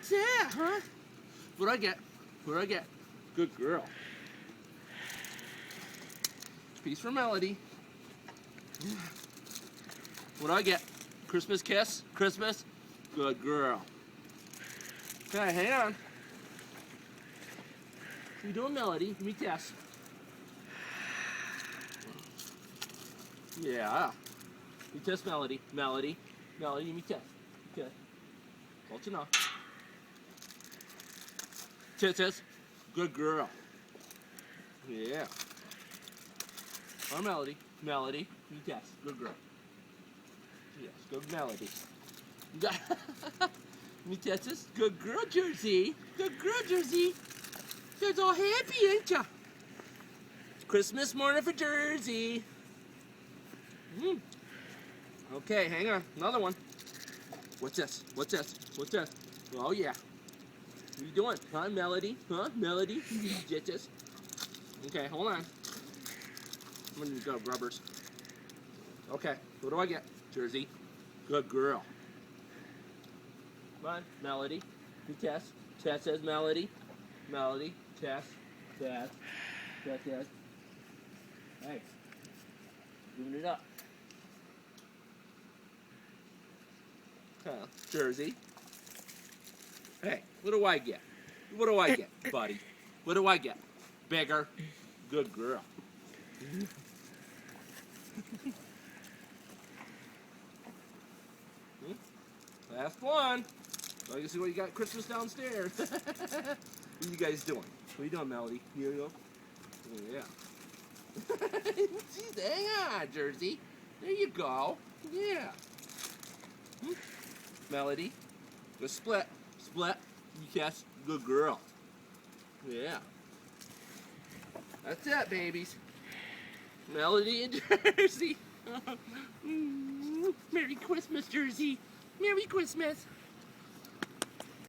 What's that, huh? What do I get? What do I get? Good girl. Piece for Melody. What do I get? Christmas kiss? Christmas? Good girl. Okay, hang on. What you doing, Melody? Let me test. Yeah. You test Melody. Melody. Melody, let me test. Okay. Close enough. Test. Good girl. Yeah. Or Melody. Melody. You test. Good girl. Yes, good Melody. Me test this. Good girl, Jersey. Good girl, Jersey. You're all happy, ain't ya? Christmas morning for Jersey. Okay, hang on. Another one. What's this? What's this? What's this? Oh, yeah. What are you doing? Huh, Melody? Huh, Melody? You get this? Okay, hold on. I'm gonna go rubbers. Okay, what do I get? Jersey. Good girl. Come on, Melody. You test. Test says Melody. Melody. Test. Test. Test. Test. Thanks. Doing it up. Jersey. Hey, what do I get? What do I get, buddy? What do I get? Bigger. Good girl. Last one. So I can see what you got Christmas downstairs. What are you guys doing? What are you doing, Melody? Here you go. Oh, yeah. Jeez, hang on, Jersey. There you go. Yeah. Melody. Go split. Split. Yes. Good girl. Yeah. That's it, babies. Melody and Jersey. Merry Christmas, Jersey. Merry Christmas.